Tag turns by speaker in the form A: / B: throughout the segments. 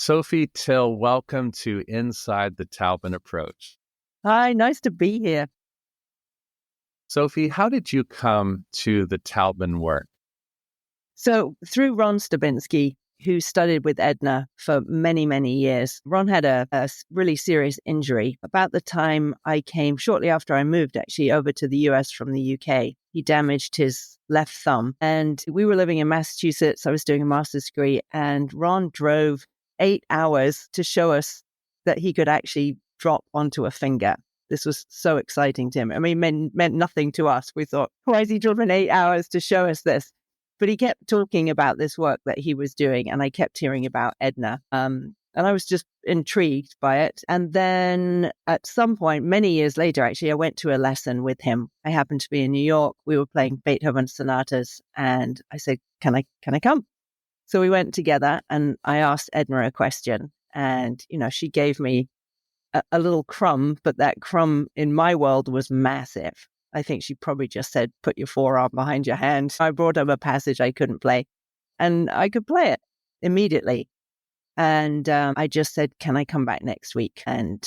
A: Sophie Till, welcome to Inside the Taubman Approach.
B: Hi, nice to be here.
A: Sophie, how did you come to the Taubman work?
B: So through Ron Stabinsky, who studied with Edna for many, many years, Ron had a really serious injury. About the time I came, shortly after I moved actually over to the US from the UK, he damaged his left thumb. And we were living in Massachusetts. I was doing a master's degree, and Ron drove 8 hours to show us that he could actually drop onto a finger. This was so exciting to him. I mean, meant nothing to us. We thought, why is he driving 8 hours to show us this? But he kept talking about this work that he was doing, and I kept hearing about Edna. And I was just intrigued by it. And then at some point, many years later, actually, I went to a lesson with him. I happened to be in New York. We were playing Beethoven sonatas, and I said, can I come? So we went together, and I asked Edna a question. And, she gave me a little crumb, but that crumb in my world was massive. I think she probably just said, put your forearm behind your hand. I brought up a passage I couldn't play, and I could play it immediately. And I just said, can I come back next week? And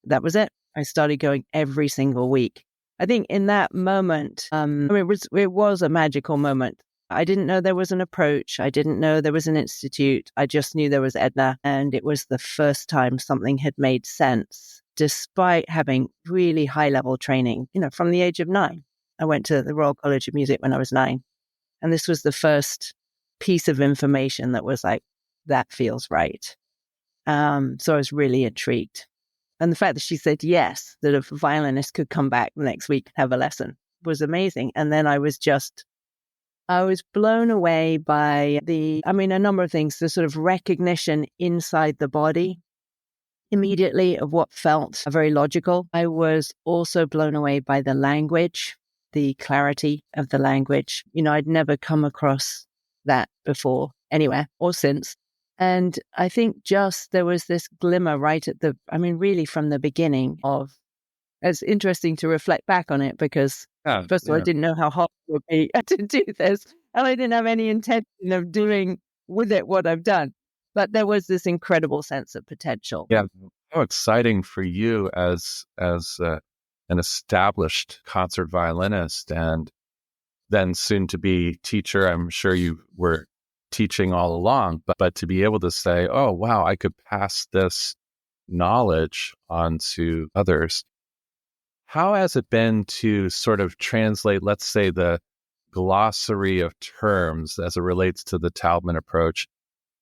B: that was it. I started going every single week. I think in that moment, it was a magical moment. I didn't know there was an approach. I didn't know there was an institute. I just knew there was Edna. And it was the first time something had made sense, despite having really high-level training, from the age of 9. I went to the Royal College of Music when I was 9. And this was the first piece of information that was like, that feels right. So I was really intrigued. And the fact that she said yes, that a violinist could come back the next week and have a lesson was amazing. And then I was blown away by a number of things, the sort of recognition inside the body immediately of what felt very logical. I was also blown away by the language, the clarity of the language. I'd never come across that before anywhere or since. And I think just there was this glimmer right at really from the beginning of, it's interesting to reflect back on it because first of all, I didn't know how hard it would be to do this. And I didn't have any intention of doing with it what I've done. But there was this incredible sense of potential.
A: Yeah, how exciting for you as an established concert violinist and then soon to be teacher. I'm sure you were teaching all along, but to be able to say, oh, wow, I could pass this knowledge on to others. How has it been to sort of translate, let's say, the glossary of terms as it relates to the Taubman approach?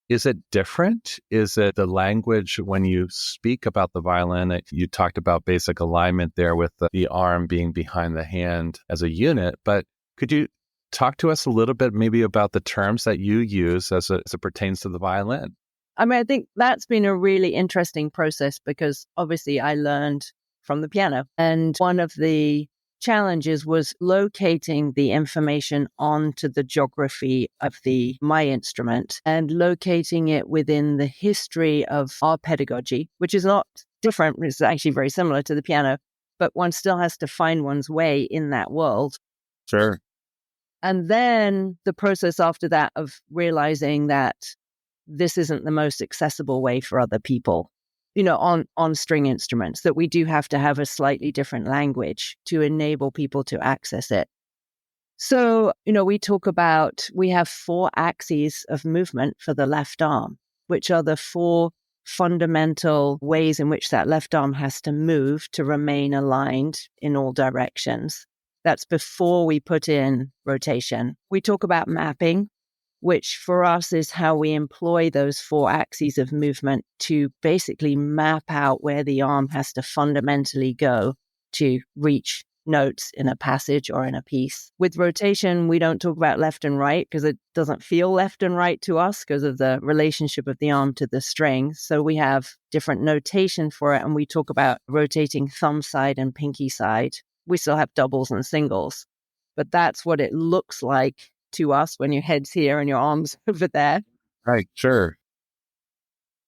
A: Is it different? Is it the language when you speak about the violin? You talked about basic alignment there with the arm being behind the hand as a unit, but could you talk to us a little bit maybe about the terms that you use as it pertains to the violin?
B: I think that's been a really interesting process because obviously I learned from the piano. And one of the challenges was locating the information onto the geography of my instrument and locating it within the history of our pedagogy, which is not different. It's actually very similar to the piano, but one still has to find one's way in that world.
A: Sure.
B: And then the process after that of realizing that this isn't the most accessible way for other people, on string instruments, that we do have to have a slightly different language to enable people to access it. So, we have 4 axes of movement for the left arm, which are the 4 fundamental ways in which that left arm has to move to remain aligned in all directions. That's before we put in rotation. We talk about mapping, which for us is how we employ those 4 axes of movement to basically map out where the arm has to fundamentally go to reach notes in a passage or in a piece. With rotation, we don't talk about left and right because it doesn't feel left and right to us because of the relationship of the arm to the string. So we have different notation for it, and we talk about rotating thumb side and pinky side. We still have doubles and singles, but that's what it looks like to us when your head's here and your arms over there.
A: Right, sure.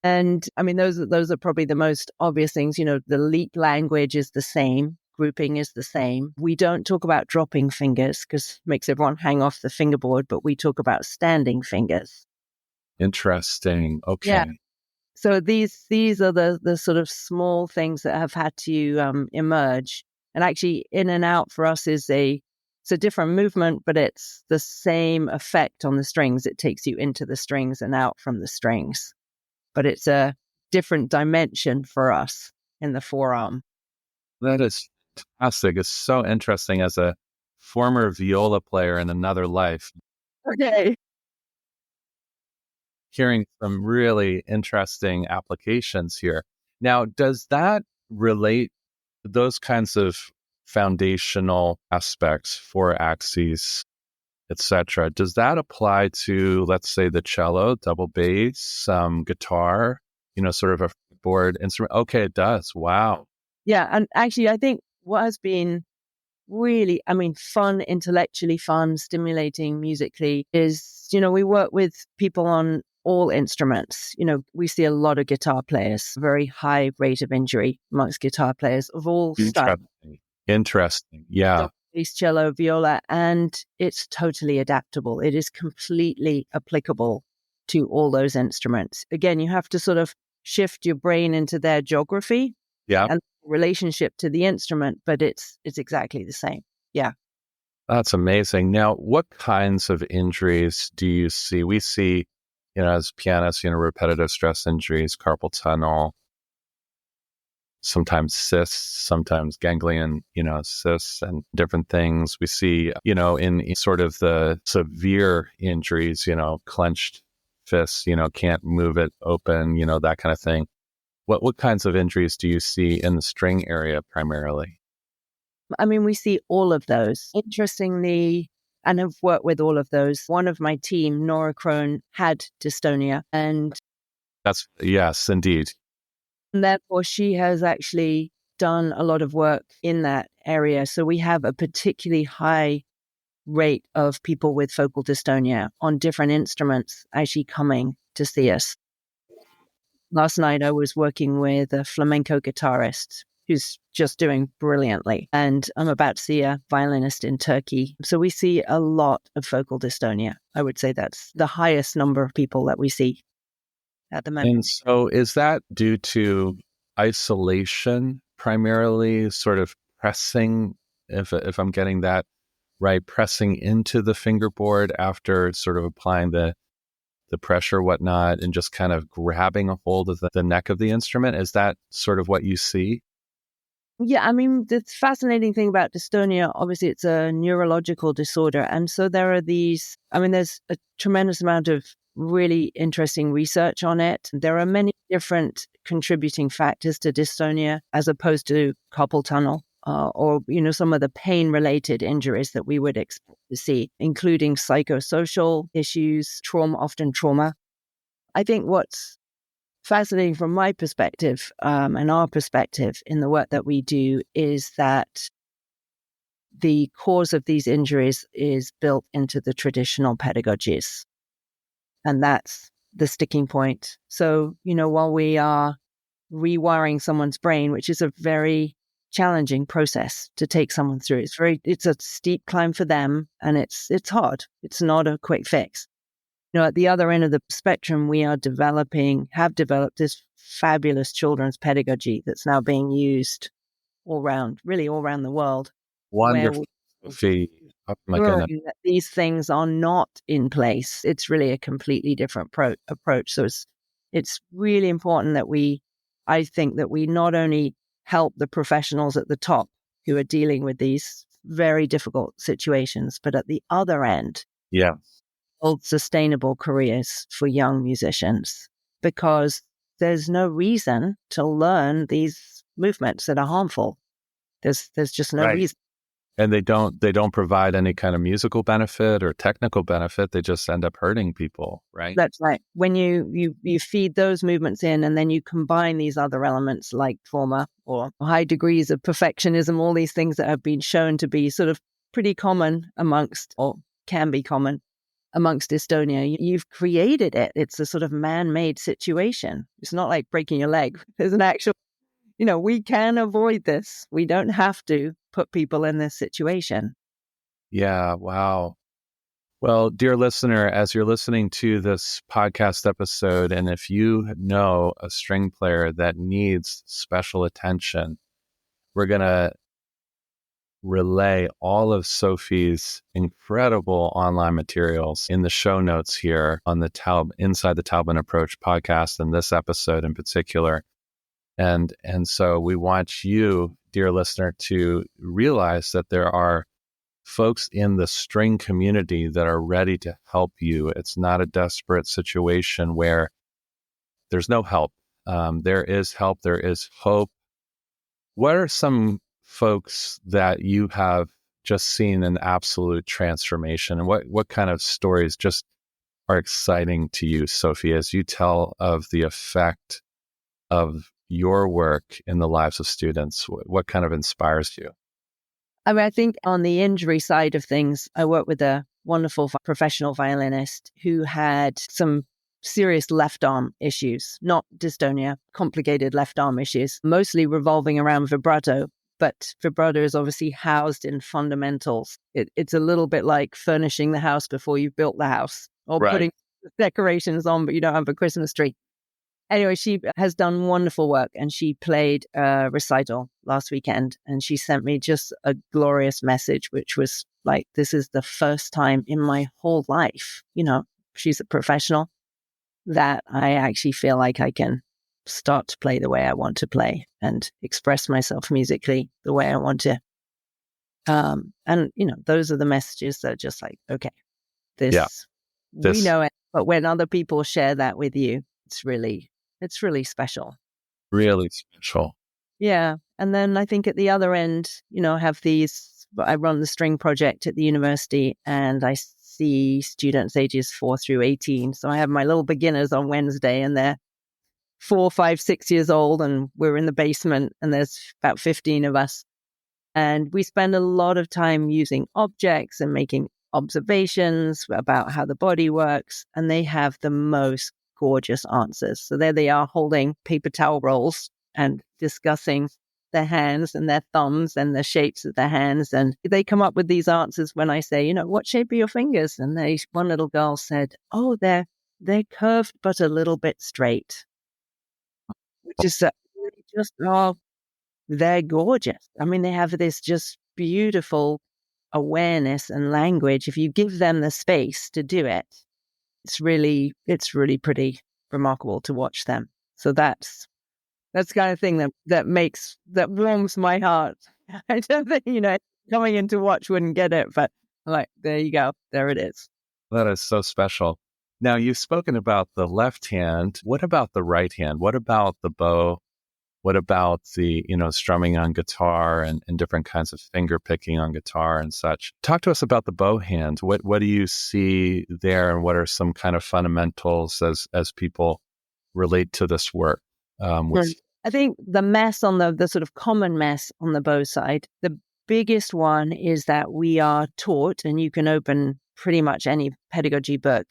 B: And those are probably the most obvious things. The leap language is the same. Grouping is the same. We don't talk about dropping fingers because it makes everyone hang off the fingerboard, but we talk about standing fingers.
A: Interesting. Okay.
B: Yeah. So these are the sort of small things that have had to emerge. And actually, in and out for us it's a different movement, but it's the same effect on the strings. It takes you into the strings and out from the strings, but it's a different dimension for us in the forearm.
A: That is fantastic. It's so interesting as a former viola player in another life,
B: Okay.
A: hearing some really interesting applications here. Now, does that relate those kinds of foundational aspects, four axes, etc.? Does that apply to, let's say, the cello, double bass, guitar, sort of a board instrument? Okay, it does. Wow.
B: Yeah. And actually, I think what has been really, fun, intellectually fun, stimulating musically is, we work with people on all instruments. We see a lot of guitar players, very high rate of injury amongst guitar players of all styles.
A: Interesting. Yeah.
B: Bass, cello, viola, and it's totally adaptable. It is completely applicable to all those instruments. Again, you have to sort of shift your brain into their geography
A: Yeah.
B: and relationship to the instrument, but it's exactly the same. Yeah.
A: That's amazing. Now, what kinds of injuries do you see? We see, as pianists, repetitive stress injuries, carpal tunnel, sometimes cysts, sometimes ganglion, cysts and different things. We see, in sort of the severe injuries, clenched fists, can't move it open, that kind of thing. What kinds of injuries do you see in the string area primarily?
B: We see all of those. Interestingly, and have worked with all of those. One of my team, Nora Crone, had dystonia, and
A: Yes, indeed.
B: therefore she has actually done a lot of work in that area. So we have a particularly high rate of people with focal dystonia on different instruments actually coming to see us. Last night I was working with a flamenco guitarist who's just doing brilliantly. And I'm about to see a violinist in Turkey. So we see a lot of focal dystonia. I would say that's the highest number of people that we see at the moment.
A: And so is that due to isolation primarily, sort of pressing, if I'm getting that right, pressing into the fingerboard after sort of applying the pressure, whatnot, and just kind of grabbing a hold of the neck of the instrument? Is that sort of what you see?
B: Yeah, the fascinating thing about dystonia, obviously, it's a neurological disorder. And so there's a tremendous amount of really interesting research on it. There are many different contributing factors to dystonia as opposed to carpal tunnel. Or some of the pain-related injuries that we would expect to see, including psychosocial issues, often trauma. I think what's fascinating from my perspective and our perspective in the work that we do is that the cause of these injuries is built into the traditional pedagogies. And that's the sticking point. So, while we are rewiring someone's brain, which is a very challenging process to take someone through, it's a steep climb for them, and it's hard. It's not a quick fix. At the other end of the spectrum, we have developed this fabulous children's pedagogy that's now being used all around the world, where
A: Wonderful, Sophie. Oh my goodness.
B: that these things are not in place. It's really a completely different approach. So it's really important that I think that we not only help the professionals at the top who are dealing with these very difficult situations, but at the other end,
A: Yeah.
B: build sustainable careers for young musicians, because there's no reason to learn these movements that are harmful. There's just no
A: Right.
B: reason.
A: And they don't provide any kind of musical benefit or technical benefit. They just end up hurting people, right?
B: That's right. When you feed those movements in, and then you combine these other elements like trauma or high degrees of perfectionism, all these things that have been shown to be sort of pretty common amongst, or can be common amongst dystonia, you've created it. It's a sort of man-made situation. It's not like breaking your leg. There's an actual, we can avoid this. We don't have to put people in this situation.
A: Yeah. Wow. Well, dear listener, as you're listening to this podcast episode, and if you know a string player that needs special attention, we're going to relay all of Sophie's incredible online materials in the show notes here on the Inside the Taubman Approach podcast, and this episode in particular. And so we want you, dear listener, to realize that there are folks in the string community that are ready to help you. It's not a desperate situation where there's no help. There is help. There is hope. What are some folks that you have just seen an absolute transformation, and what kind of stories just are exciting to you, Sophie, as you tell of the effect of your work in the lives of students? What kind of inspires you?
B: I mean, I think on the injury side of things, I work with a wonderful professional violinist who had some serious left arm issues, not dystonia, complicated left arm issues, mostly revolving around vibrato. But vibrato is obviously housed in fundamentals. It's a little bit like furnishing the house before you've built the house, or
A: Right.
B: putting decorations on, but you don't have a Christmas tree. Anyway, she has done wonderful work, and she played a recital last weekend, and she sent me just a glorious message, which was like, this is the first time in my whole life, she's a professional, that I actually feel like I can start to play the way I want to play and express myself musically the way I want to. And, those are the messages that are just like, okay, we know it, but when other people share that with you, it's really special.
A: Really special.
B: Yeah. And then I think at the other end, I run the string project at the university, and I see students ages 4 through 18. So I have my little beginners on Wednesday, and they're 4, 5, 6 years old, and we're in the basement, and there's about 15 of us. And we spend a lot of time using objects and making observations about how the body works. And they have the most gorgeous answers. So there they are holding paper towel rolls and discussing their hands and their thumbs and the shapes of their hands. And they come up with these answers when I say, what shape are your fingers? And one little girl said, oh, they're curved, but a little bit straight, which is just, they're gorgeous. I mean, they have this just beautiful awareness and language. If you give them the space to do it, it's really pretty remarkable to watch them. So that's the kind of thing that warms my heart. I don't think, coming in to watch wouldn't get it, but I'm like, there you go. There it is.
A: That is so special. Now, you've spoken about the left hand. What about the right hand? What about the bow? What about the, strumming on guitar and different kinds of finger picking on guitar and such? Talk to us about the bow hand. What do you see there, and what are some kind of fundamentals as people relate to this work?
B: I think the mess on the sort of common mess on the bow side, the biggest one is that we are taught, and you can open pretty much any pedagogy book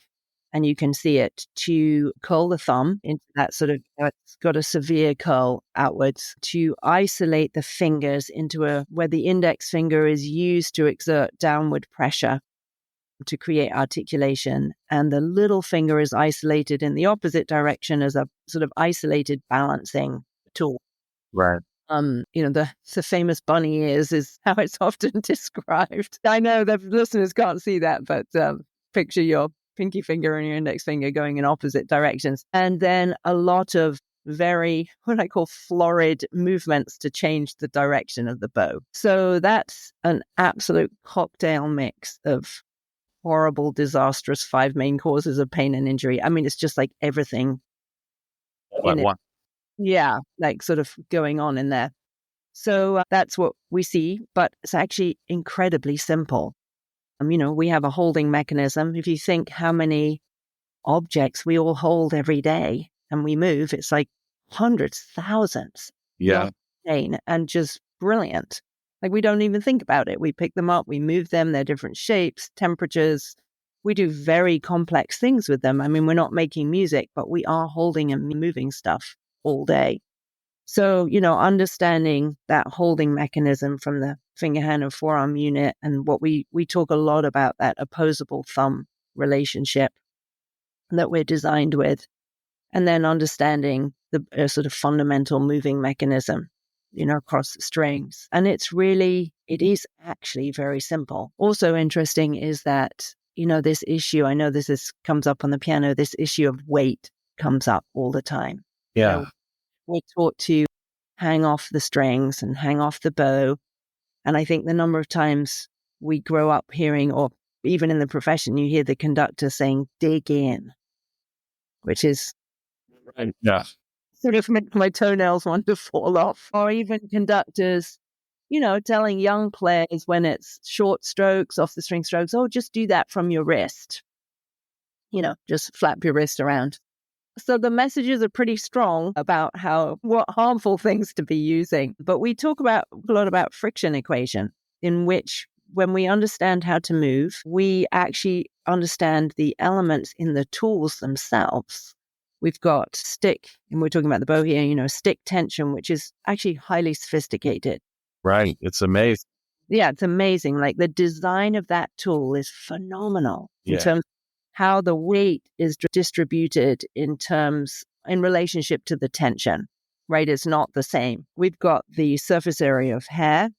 B: and you can see it, to curl the thumb into that sort of, it's got a severe curl outwards, to isolate the fingers into where the index finger is used to exert downward pressure to create articulation, and the little finger is isolated in the opposite direction as a sort of isolated balancing tool.
A: Right.
B: The famous bunny ears is how it's often described. I know the listeners can't see that, but picture your pinky finger and your index finger going in opposite directions. And then a lot of very, what I call florid movements to change the direction of the bow. So that's an absolute cocktail mix of horrible, disastrous 5 main causes of pain and injury. I mean, it's just like everything in it. Yeah, like sort of going on in there. So that's what we see, but it's actually incredibly simple. We have a holding mechanism. If you think how many objects we all hold every day and we move, it's like hundreds, thousands.
A: Yeah.
B: And just brilliant. Like, we don't even think about it. We pick them up, we move them, they're different shapes, temperatures. We do very complex things with them. I mean, we're not making music, but we are holding and moving stuff all day. So, understanding that holding mechanism from the finger, hand, and forearm unit, and what we talk a lot about, that opposable thumb relationship that we're designed with, and then understanding the sort of fundamental moving mechanism, across the strings. And it is actually very simple. Also interesting is that, this issue, I know comes up on the piano, this issue of weight comes up all the time.
A: Yeah.
B: We're taught to hang off the strings and hang off the bow. And I think the number of times we grow up hearing, or even in the profession, you hear the conductor saying, dig in, which is
A: Right. Yeah.
B: sort of make my toenails want to fall off. Or even conductors, telling young players when it's short strokes, off the string strokes, oh, just do that from your wrist. Just flap your wrist around. So the messages are pretty strong about what harmful things to be using. But we talk a lot about friction equation, in which when we understand how to move, we actually understand the elements in the tools themselves. We've got stick, and we're talking about the bow here, stick tension, which is actually highly sophisticated.
A: Right. It's amazing.
B: Yeah, it's amazing. Like the design of that tool is phenomenal in terms of how the weight is distributed in relationship to the tension, right? It's not the same. We've got the surface area of hair,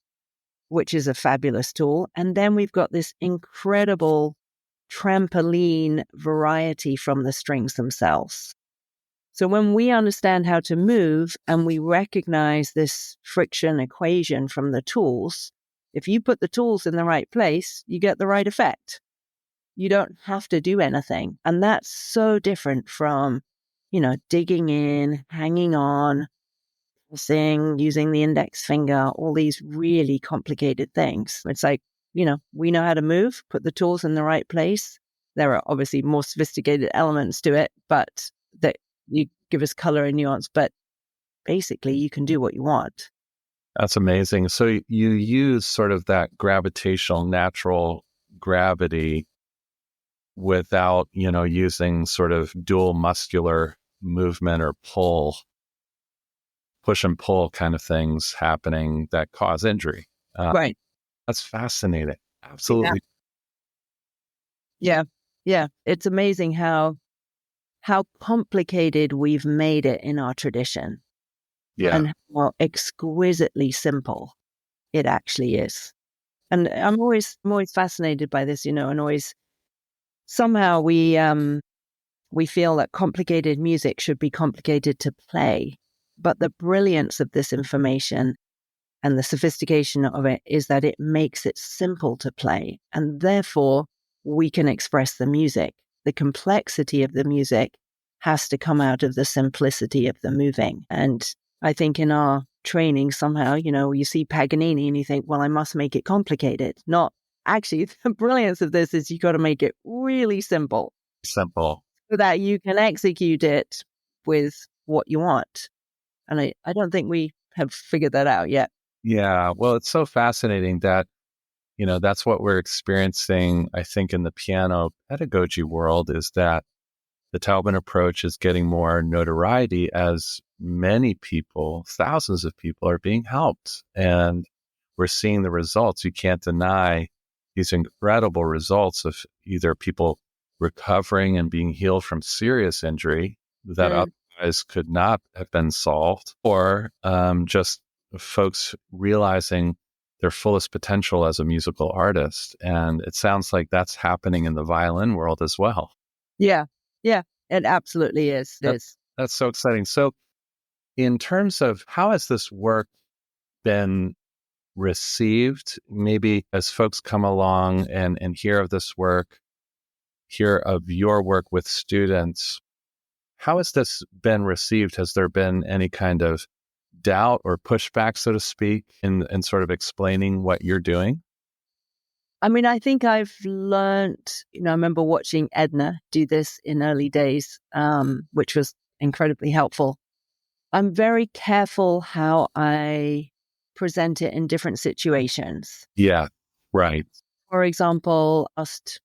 B: which is a fabulous tool. And then we've got this incredible trampoline variety from the strings themselves. So when we understand how to move and we recognize this friction equation from the tools, if you put the tools in the right place, you get the right effect. You don't have to do anything. And that's so different from, digging in, hanging on, using the index finger, all these really complicated things. It's like, we know how to move, put the tools in the right place. There are obviously more sophisticated elements to it, but that you give us color and nuance, but basically you can do what you want.
A: That's amazing. So you use sort of that gravitational, natural gravity without, using sort of dual muscular movement or push and pull kind of things happening that cause injury.
B: Right.
A: That's fascinating. Absolutely.
B: Yeah. Yeah. It's amazing how complicated we've made it in our tradition.
A: Yeah.
B: And how exquisitely simple it actually is. And I'm always fascinated by this, and always somehow we feel that complicated music should be complicated to play. But the brilliance of this information and the sophistication of it is that it makes it simple to play. And therefore, we can express the music. The complexity of the music has to come out of the simplicity of the moving. And I think in our training, somehow, you see Paganini and you think, well, I must make it complicated. Not actually, the brilliance of this is you got to make it really simple.
A: Simple.
B: So that you can execute it with what you want. And I don't think we have figured that out yet.
A: Yeah. Well, it's so fascinating that, that's what we're experiencing, I think, in the piano pedagogy world, is that the Taubman approach is getting more notoriety as many people, thousands of people, are being helped. And we're seeing the results. You can't deny these incredible results of either people recovering and being healed from serious injury that otherwise could not have been solved, or just folks realizing their fullest potential as a musical artist. And it sounds like that's happening in the violin world as well.
B: Yeah. Yeah, it absolutely is.
A: That's so exciting. So in terms of how has this work been received, maybe as folks come along and hear of this work, hear of your work with students, how has this been received? Has there been any kind of doubt or pushback, so to speak, in sort of explaining what you're doing?
B: I mean, I think I've learned, I remember watching Edna do this in early days, which was incredibly helpful. I'm very careful how I present it in different situations.
A: Yeah, right.
B: For example, last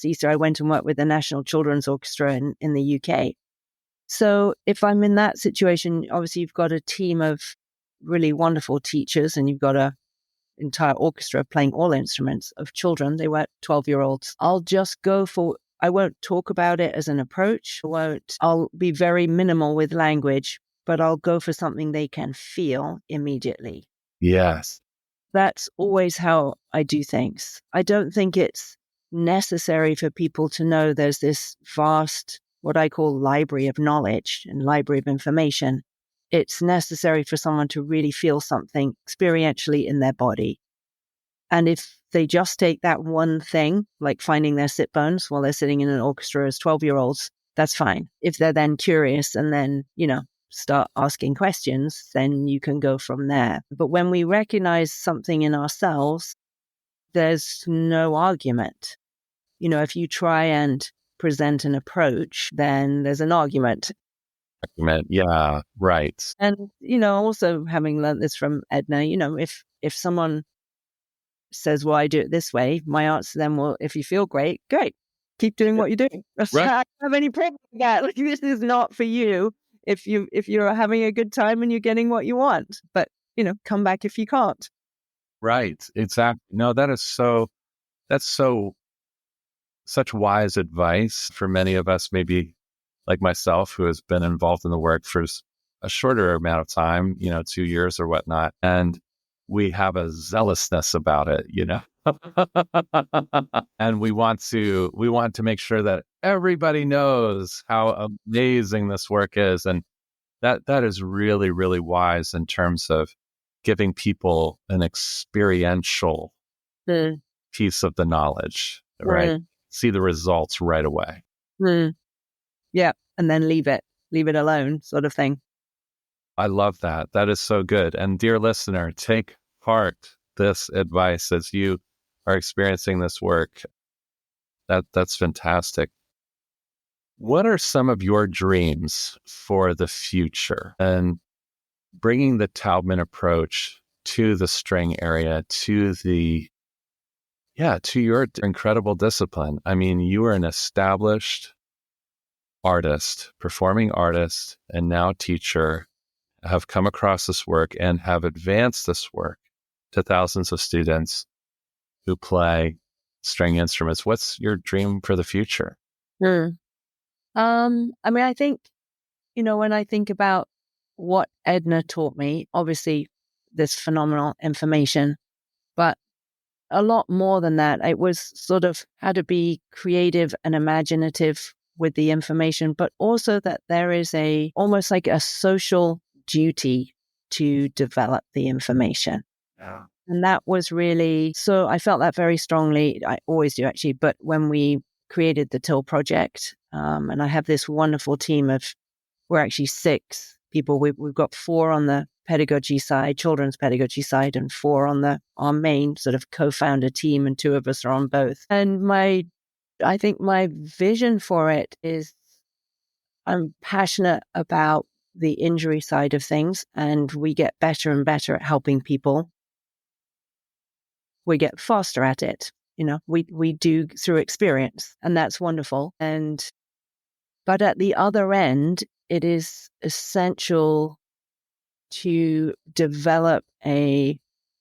B: Easter, I went and worked with the National Children's Orchestra in the UK. So if I'm in that situation, obviously you've got a team of really wonderful teachers and you've got a entire orchestra playing all instruments of children. They were 12-year-olds. I'll just go for, I won't talk about it as an approach. I'll be very minimal with language, but I'll go for something they can feel immediately.
A: Yes.
B: That's always how I do things. I don't think it's necessary for people to know there's this vast, what I call library of knowledge and library of information. It's necessary for someone to really feel something experientially in their body. And if they just take that one thing, like finding their sit bones while they're sitting in an orchestra as 12-year-olds, that's fine. If they're then curious and then, start asking questions, then you can go from there. But when we recognize something in ourselves, there's no argument. If you try and present an approach, then there's an argument.
A: Yeah, right.
B: And, also having learned this from Edna, if someone says, well, I do it this way, my answer to them, well, if you feel great, great. Keep doing what you're doing.
A: Right.
B: I don't have any problem with that. Like, this is not for you if you're having a good time and you're getting what you want. But, come back if you can't.
A: Right. Exactly. No, that's such wise advice for many of us, maybe like myself, who has been involved in the work for a shorter amount of time, 2 years or whatnot. And we have a zealousness about it, and we want to make sure that everybody knows how amazing this work is. And that is really, really wise in terms of giving people an experiential piece of the knowledge, right? See the results right away.
B: Yeah. And then leave it alone, sort of thing.
A: I love that. That is so good. And dear listener, take heart this advice as you are experiencing this work. That's fantastic. What are some of your dreams for the future and bringing the Taubman approach to the string area, to your incredible discipline? I mean, you are an established artist, performing artist, and now teacher, have come across this work and have advanced this work to thousands of students who play string instruments. What's your dream for the future?
B: I think, when I think about what Edna taught me, obviously this phenomenal information, but a lot more than that. It was sort of how to be creative and imaginative with the information, but also that there is almost like a social duty to develop the information.
A: Yeah.
B: And that was really, so I felt that very strongly. I always do actually, but when we created the Till project, and I have this wonderful team we're actually 6 people. We've got 4 on the pedagogy side, children's pedagogy side, and 4 on our main sort of co-founder team, and 2 of us are on both. And I think my vision for it is I'm passionate about the injury side of things, and we get better and better at helping people. We get faster at it. We do through experience, and that's wonderful. But at the other end, it is essential to develop a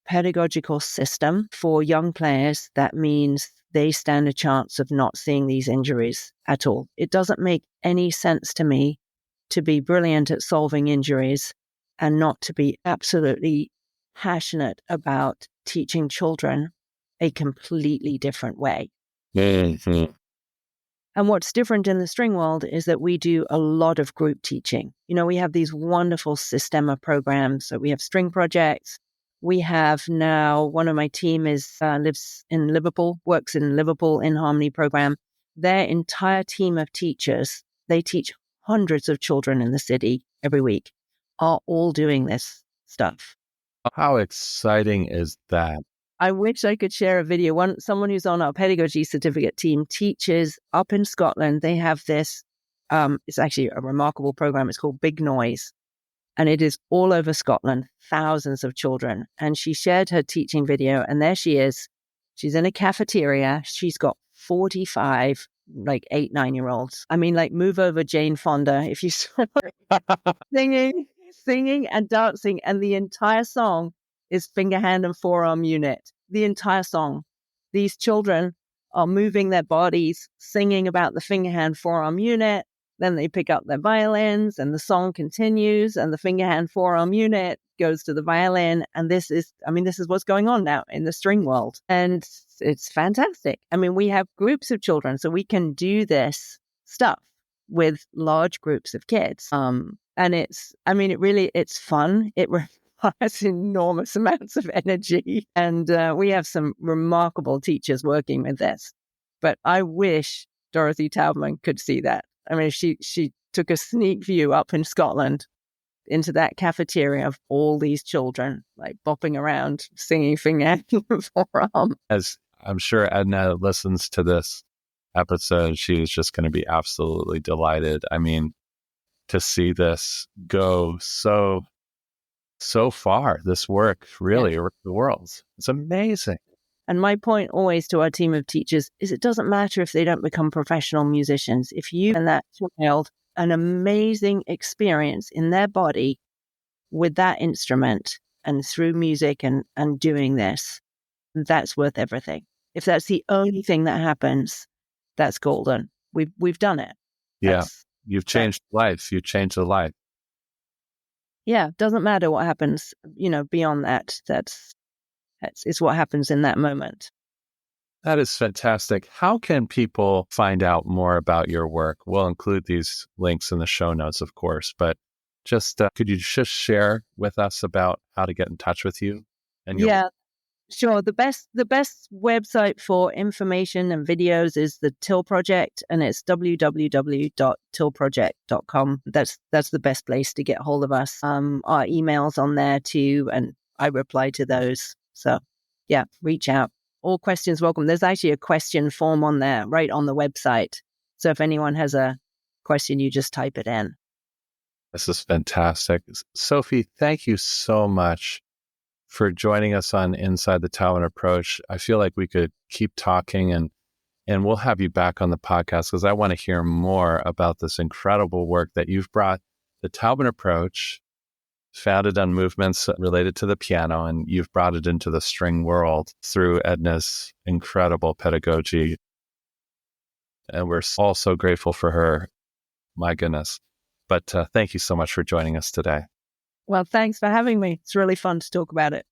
B: pedagogical system for young players that means they stand a chance of not seeing these injuries at all. It doesn't make any sense to me to be brilliant at solving injuries and not to be absolutely passionate about teaching children a completely different way.
A: Mm-hmm.
B: And what's different in the string world is that we do a lot of group teaching. We have these wonderful Systema programs. So we have string projects. We have now, one of my team lives in Liverpool, works in Liverpool in Harmony program. Their entire team of teachers, they teach hundreds of children in the city every week, are all doing this stuff.
A: How exciting is that?
B: I wish I could share a video. Someone who's on our pedagogy certificate team teaches up in Scotland. They have this, it's actually a remarkable program. It's called Big Noise. And it is all over Scotland, thousands of children. And she shared her teaching video. And there she is. She's in a cafeteria. She's got 45 like 8, 9-year-olds. I mean, like move over Jane Fonda if you saw singing and dancing, and the entire song is finger, hand, and forearm unit. The entire song. These children are moving their bodies, singing about the finger, hand, forearm unit. Then they pick up their violins and the song continues and the finger, hand, forearm unit goes to the violin. And this is what's going on now in the string world. And it's fantastic. I mean, we have groups of children, so we can do this stuff with large groups of kids. And it's fun. It requires enormous amounts of energy. And we have some remarkable teachers working with this. But I wish Dorothy Taubman could see that. I mean, she took a sneak view up in Scotland into that cafeteria of all these children, like bopping around, singing finger, hand, and forearm.
A: As I'm sure Edna listens to this episode, she is just going to be absolutely delighted. I mean, to see this go so far, this work really around the world. It's amazing.
B: And my point always to our team of teachers is it doesn't matter if they don't become professional musicians. If you and that child an amazing experience in their body with that instrument and through music and doing this, that's worth everything. If that's the only thing that happens, that's golden. We've done it.
A: You've changed life. You changed a life.
B: Yeah, doesn't matter what happens, beyond that. It's what happens in that moment.
A: That is fantastic. How can people find out more about your work? We'll include these links in the show notes, of course, but just could you just share with us about how to get in touch with you? And your work?
B: Sure. The best website for information and videos is the Till Project, and it's www.tillproject.com. That's the best place to get hold of us. Our email's on there too, and I reply to those. So yeah, reach out. All questions welcome. There's actually a question form on there, right on the website. So if anyone has a question, you just type it in.
A: This is fantastic. Sophie, thank you so much for joining us on Inside the Taubman Approach. I feel like we could keep talking and we'll have you back on the podcast because I want to hear more about this incredible work that you've brought the Taubman Approach, founded on movements related to the piano, and you've brought it into the string world through Edna's incredible pedagogy. And we're all so grateful for her. My goodness. But thank you so much for joining us today.
B: Well, thanks for having me. It's really fun to talk about it.